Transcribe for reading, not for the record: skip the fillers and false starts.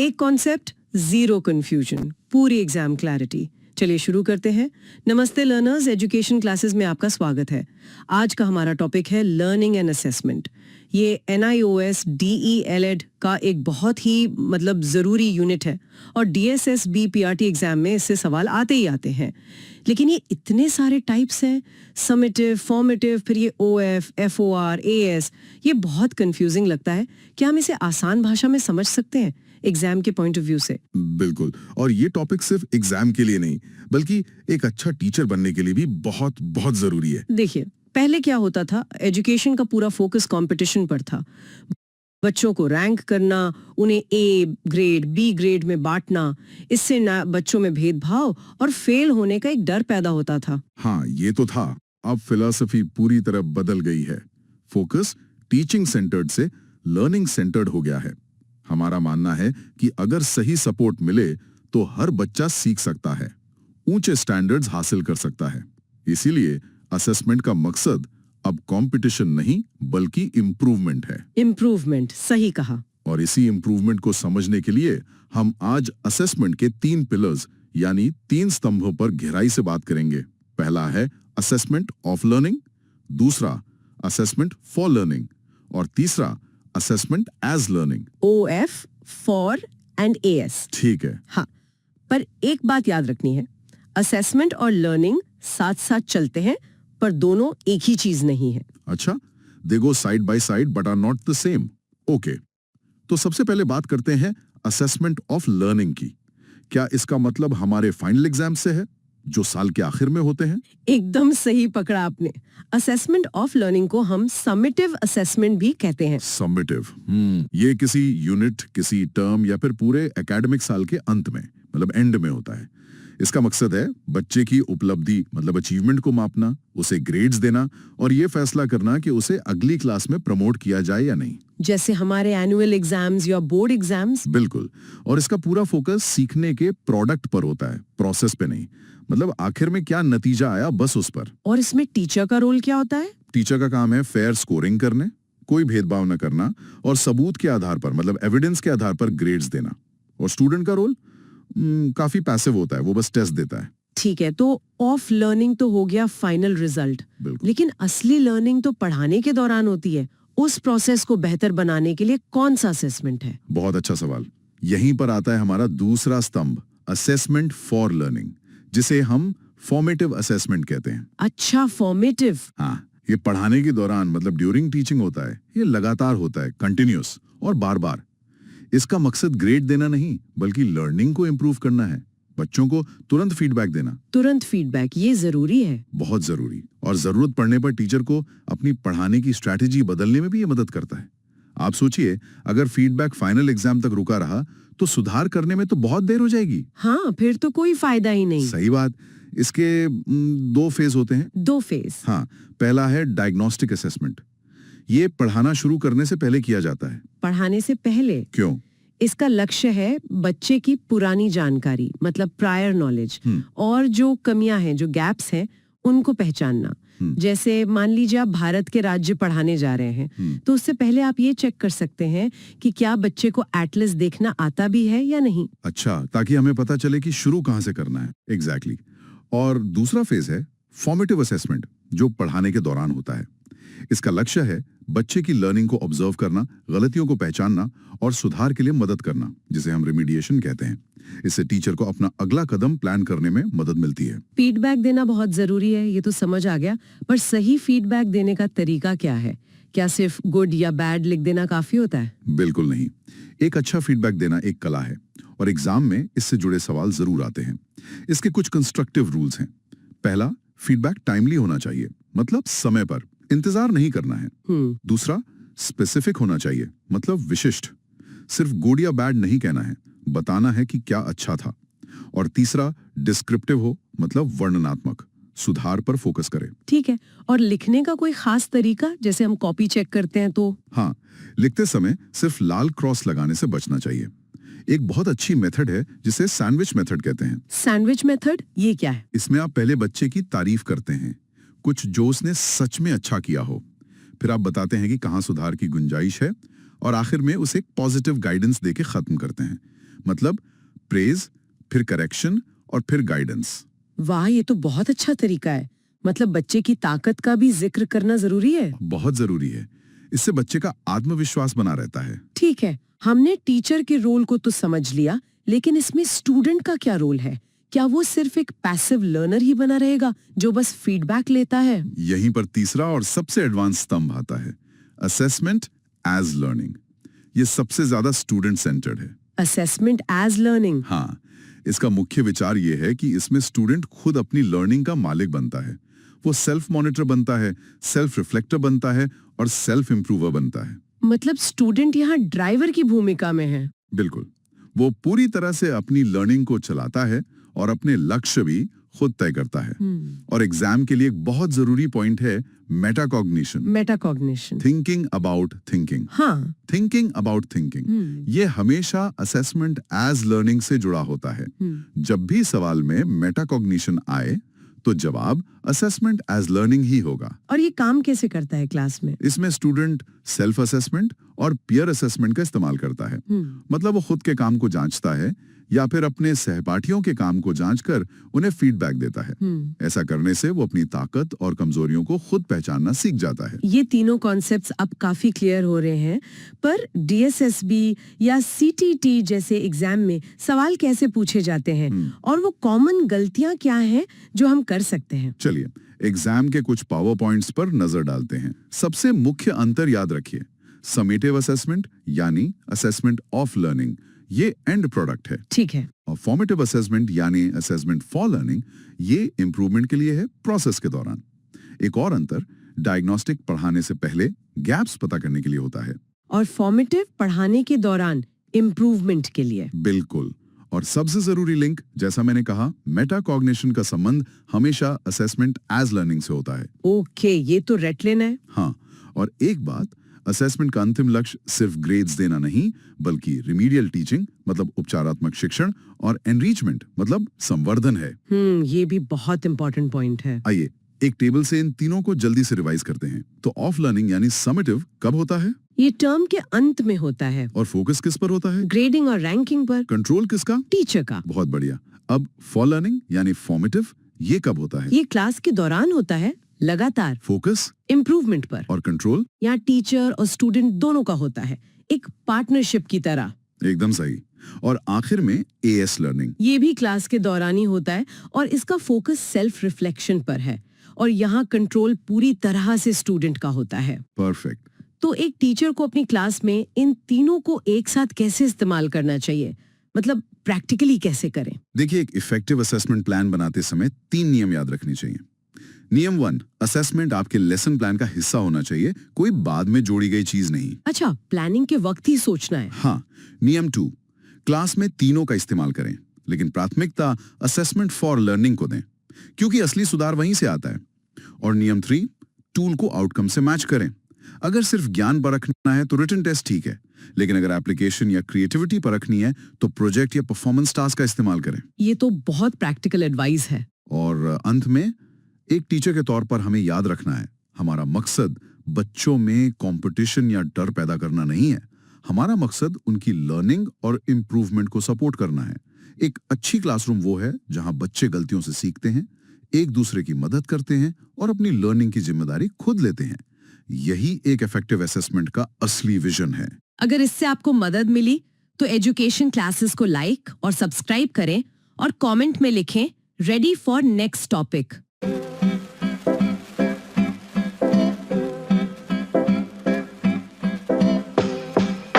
एक concept, zero confusion, पूरी exam clarity. चलिए शुरू करते हैं। नमस्ते लर्नर्स, एजुकेशन क्लासेस में आपका स्वागत है। आज का हमारा टॉपिक है लर्निंग एंड असेसमेंट। ये NIOS DELED का एक बहुत ही ज़रूरी यूनिट है और DSSB PRT एग्जाम में इससे सवाल आते ही आते हैं। लेकिन ये इतने सारे टाइप्स हैं, समेटिव, फॉर्मेटिव, फिर ये OF, FOR, AS, ये बहुत कंफ्यूजिंग लगता है। क्या हम इसे आसान भाषा में समझ सकते हैं एग्जाम के पॉइंट ऑफ व्यू से? बिल्कुल। और ये टॉपिक सिर्फ एग्जाम के लिए नहीं बल्कि एक अच्छा टीचर बनने के लिए भी बहुत बहुत जरूरी है। देखिए, पहले क्या होता था, एजुकेशन का पूरा फोकस कंपटीशन पर था। बच्चों को रैंक करना, उन्हें A ग्रेड, B ग्रेड में बांटना, इससे ना बच्चों में भेदभाव और फेल होने का एक डर पैदा होता था। हाँ, ये तो था। अब फिलॉसफी पूरी तरह बदल गई है। फोकस टीचिंग सेंटर्ड से लर्निंग सेंटर्ड हो गया है। हमारा मानना है कि अगर सही सपोर्ट मिले तो हर बच्चा सीख सकता है, ऊंचे स्टैंडर्ड्स हासिल कर सकता है। इसीलिए असेसमेंट का मकसद अब कंपटीशन नहीं बल्कि इम्प्रूवमेंट है। इम्प्रूवमेंट, सही कहा। और इसी इम्प्रूवमेंट को समझने के लिए हम आज असेसमेंट के 3 पिलर्स यानी 3 स्तंभों पर गहराई से बात करेंगे। पहला है असेसमेंट ऑफ लर्निंग, दूसरा असेसमेंट फॉर लर्निंग और तीसरा assessment as learning. OF, FOR and AS। ठीक है। हाँ, पर एक बात याद रखनी है, असेसमेंट और लर्निंग साथ साथ चलते हैं पर दोनों एक ही चीज नहीं है। अच्छा, they go side by side but are not the same. Okay, तो सबसे पहले बात करते हैं असेसमेंट ऑफ लर्निंग की। क्या इसका मतलब हमारे फाइनल एग्जाम से है जो साल के आखिर में होते हैं? एकदम सही पकड़ा आपने। असेसमेंट ऑफ लर्निंग को हम समेटिव असेसमेंट भी कहते हैं। समेटिव, ये किसी यूनिट, किसी टर्म या फिर पूरे एकेडमिक साल के अंत में एंड में होता है। इसका मकसद है बच्चे की उपलब्धि अचीवमेंट को मापना, उसे ग्रेड्स देना और ये फैसला करना कि उसे अगली क्लास में प्रमोट किया जाए या नहीं। जैसे हमारे एनुअल एग्जाम्स या बोर्ड एग्जाम्स। बिल्कुल। और इसका पूरा फोकस सीखने के प्रोडक्ट पर होता है, प्रोसेस पे नहीं। आखिर में क्या नतीजा आया, बस उस पर। और इसमें टीचर का रोल क्या होता है? टीचर का काम है फेयर स्कोरिंग करने, कोई भेदभाव न करना और सबूत के आधार पर एविडेंस के आधार पर ग्रेड्स देना। और स्टूडेंट का रोल काफी पैसिव होता है, वो बस टेस्ट देता है। ठीक है, तो ऑफ लर्निंग तो हो गया फाइनल रिजल्ट, लेकिन असली लर्निंग तो पढ़ाने के दौरान होती है। उस प्रोसेस को बेहतर बनाने के लिए कौन सा असेसमेंट है? बहुत अच्छा सवाल। यहीं पर आता है हमारा दूसरा स्तंभ, असेसमेंट फॉर लर्निंग, जिसे हम फॉर्मेटिव असेसमेंट कहते हैं। अच्छा, फॉर्मेटिव। हाँ, ये पढ़ाने के दौरान ड्यूरिंग टीचिंग होता है। ये लगातार होता है, कंटिन्यूअस और बार बार। इसका मकसद ग्रेड देना नहीं बल्कि लर्निंग को इम्प्रूव करना है, बच्चों को तुरंत फीडबैक देना। तुरंत फीडबैक, ये जरूरी है। बहुत जरूरी। और जरूरत पड़ने पर टीचर को अपनी पढ़ाने की स्ट्रैटेजी बदलने में भी ये मदद करता है। आप सोचिए, अगर फीडबैक फाइनल एग्जाम तक रुका रहा तो सुधार करने में तो बहुत देर हो जाएगी। हाँ, फिर तो कोई फायदा ही नहीं। सही बात। इसके 2 फेज होते हैं। 2 फेज। हाँ, पहला है डायग्नोस्टिक असेसमेंट। ये पढ़ाना शुरू करने से पहले किया जाता है। पढ़ाने से पहले? क्यों? इसका लक्ष्य है बच्चे की पुरानी जानकारी, प्रायर नॉलेज, और जो कमियां हैं, जो गैप्स हैं, उनको पहचानना। जैसे मान लीजिए आप भारत के राज्य पढ़ाने जा रहे हैं, तो उससे पहले आप ये चेक कर सकते हैं कि क्या बच्चे को एटलस देखना आता भी है या नहीं। अच्छा, ताकि हमें पता चले कि शुरू कहां से करना है। एग्जैक्टली। और दूसरा फेज है फॉर्मेटिव असेसमेंट, जो पढ़ाने के दौरान होता है। इसका लक्ष्य है बच्चे की लर्निंग को ऑब्जर्व करना, गलतियों को पहचानना और सुधार के लिए मदद करना, जिसे हम रेमिडिएशन कहते हैं। इससे टीचर को अपना अगला कदम प्लान करने में मदद मिलती है। फीडबैक देना बहुत जरूरी है, ये तो समझ आ गया, पर सही फीडबैक देने का तरीका क्या है? क्या सिर्फ गुड या बैड लिख देना काफी होता है? बिल्कुल नहीं। एक अच्छा फीडबैक देना एक कला है और एग्जाम में इससे जुड़े सवाल जरूर आते हैं। इसके कुछ कंस्ट्रक्टिव रूल्स हैं। पहला, फीडबैक टाइमली होना चाहिए, समय पर, इंतजार नहीं करना है। दूसरा, स्पेसिफिक होना चाहिए, विशिष्ट। सिर्फ गुड या बैड नहीं कहना है, बताना है कि क्या अच्छा था। और तीसरा, डिस्क्रिप्टिव हो, वर्णनात्मक, सुधार पर फोकस करे। ठीक है। और लिखने का कोई खास तरीका, जैसे हम कॉपी चेक करते हैं तो? हाँ, लिखते समय सिर्फ लाल क्रॉस लगाने से बचना चाहिए। एक बहुत अच्छी मेथड है जिसे सैंडविच मेथड कहते हैं। सैंडविच मेथड, ये क्या है? इसमें आप पहले बच्चे की तारीफ करते हैं, कुछ जो उसने सच में अच्छा किया हो, फिर आप बताते हैं कि कहाँ सुधार की गुंजाइश है और आखिर में उसे एक पॉजिटिव गाइडेंस देके खत्म करते हैं। मतलब प्रेज, फिर करेक्शन और फिर गाइडेंस। वाह, ये तो बहुत अच्छा तरीका है। मतलब बच्चे की ताकत का भी जिक्र करना जरूरी है। बहुत जरूरी है। इससे बच्चे का आत्मविश्वास बना रहता है। ठीक है, हमने टीचर के रोल को तो समझ लिया, लेकिन इसमें स्टूडेंट का क्या रोल है? क्या वो सिर्फ एक पैसिव लर्नर ही बना रहेगा जो बस फीडबैक लेता है? यहीं पर तीसरा और सबसे एडवांस स्तंभ आता है, असेसमेंट एज लर्निंग। ये सबसे ज्यादा स्टूडेंट सेंटर्ड है। Assessment as learning. हाँ, इसका मुख्य विचार ये है कि इसमें स्टूडेंट खुद अपनी लर्निंग का मालिक बनता है। वो सेल्फ मॉनिटर बनता है, सेल्फ रिफ्लेक्टर बनता है और सेल्फ इंप्रूवर बनता है। मतलब स्टूडेंट यहाँ ड्राइवर की भूमिका में है। बिल्कुल, वो पूरी तरह से अपनी लर्निंग को चलाता है और अपने लक्ष्य भी खुद तय करता है। और एग्जाम के लिए एक बहुत जरूरी पॉइंट है metacognition. Metacognition. Thinking about thinking. हाँ। थिंकिंग अबाउट थिंकिंग ये हमेशा असेसमेंट एज लर्निंग से जुड़ा होता है। जब भी सवाल में मेटाकॉग्निशन आए तो जवाब असेसमेंट एज लर्निंग ही होगा। और ये काम कैसे करता है क्लास में? इसमें स्टूडेंट सेल्फ असेसमेंट और पीयर असेसमेंट का इस्तेमाल करता है। मतलब वो खुद के काम को जांचता है या फिर अपने सहपाठियों के काम को जांचकर उन्हें फीडबैक देता है। ऐसा करने से वो अपनी ताकत और कमजोरियों को खुद पहचानना सीख जाता है। ये तीनों कॉन्सेप्ट्स अब काफी क्लियर हो रहे हैं, पर डीएसएसबी या सीटीटी जैसे एग्जाम में सवाल कैसे पूछे जाते हैं और वो कॉमन गलतियां क्या हैं जो हम कर सकते हैं? चलिए एग्जाम के कुछ पावर पॉइंट्स पर नजर डालते हैं। सबसे मुख्य अंतर याद रखिए, समेटिव असेसमेंट यानी असेसमेंट ऑफ लर्निंग ये एंड प्रोडक्ट है। ठीक है। और फॉर्मेटिव असेसमेंट यानी असेसमेंट फॉर लर्निंग ये इंप्रूवमेंट के लिए है, प्रोसेस के दौरान। एक और अंतर डायग्नोस्टिक पढ़ाने से पहले गैप्स पता करने के लिए होता है और फॉर्मेटिव पढ़ाने के दौरान इम्प्रूवमेंट के लिए। बिल्कुल। और सबसे जरूरी लिंक, जैसा मैंने कहा, मेटाकॉग्निशन का संबंध हमेशा असेसमेंट एज लर्निंग से होता है। ओके, ये तो रट लेना है। हाँ, और एक बात, असेसमेंट का अंतिम लक्ष्य सिर्फ ग्रेड्स देना नहीं, बल्कि रिमीडियल टीचिंग मतलब उपचारात्मक शिक्षण और एनरिचमेंट मतलब संवर्धन है। ये भी बहुत इंपॉर्टेंट पॉइंट है। आइए एक टेबल से इन तीनों को जल्दी से रिवाइज करते हैं। तो ऑफ लर्निंग यानी समेटिव कब होता है? ये टर्म के अंत में होता है। और फोकस किस पर होता है? ग्रेडिंग और रैंकिंग पर। कंट्रोल किसका? टीचर का। बहुत बढ़िया। अब फॉर लर्निंग यानी फॉर्मेटिव, ये कब होता है? ये क्लास के दौरान होता है, लगातार। फोकस? इम्प्रूवमेंट पर। और कंट्रोल? यहाँ टीचर और स्टूडेंट दोनों का होता है, एक पार्टनरशिप की तरह। एकदम सही। और आखिर में एएस लर्निंग, ये भी क्लास के दौरान ही होता है और इसका फोकस सेल्फ रिफ्लेक्शन पर है और यहाँ कंट्रोल पूरी तरह से स्टूडेंट का होता है। परफेक्ट। तो एक टीचर को अपनी क्लास में इन तीनों को एक साथ कैसे इस्तेमाल करना चाहिए, मतलब प्रैक्टिकली कैसे करें? देखिए, एक इफेक्टिव असेसमेंट प्लान बनाते समय 3 नियम याद रखने चाहिए। नियम 1, असेसमेंट आपके लेसन प्लान का हिस्सा होना चाहिए, कोई बाद में जोड़ी गई चीज नहीं। अच्छा, प्लानिंग के वक्त ही सोचना है। हाँ। नियम 2, क्लास में तीनों का इस्तेमाल करें, लेकिन प्राथमिकता असेसमेंट फॉर लर्निंग को दें, क्योंकि असली सुधार वहीं से आता है। और नियम 3, टूल को आउटकम से मैच करें। अगर सिर्फ ज्ञान परखना है तो रिटन टेस्ट ठीक है, लेकिन अगर एप्लीकेशन या क्रिएटिविटी परखनी है तो प्रोजेक्ट या परफॉर्मेंस टास्क का इस्तेमाल करें। ये तो बहुत प्रैक्टिकल एडवाइस है। और अंत में, एक टीचर के तौर पर हमें याद रखना है, हमारा मकसद बच्चों में कंपटीशन या डर पैदा करना नहीं है। हमारा मकसद उनकी लर्निंग और इम्प्रूवमेंट को सपोर्ट करना है। एक अच्छी क्लासरूम वो है जहां बच्चे गलतियों से सीखते हैं, एक दूसरे की मदद करते हैं और अपनी लर्निंग की जिम्मेदारी खुद लेते हैं। यही एक इफेक्टिव असेसमेंट का असली विजन है। अगर इससे आपको मदद मिली तो एजुकेशन क्लासेस को लाइक और सब्सक्राइब करें और कमेंट में लिखें रेडी फॉर नेक्स्ट टॉपिक।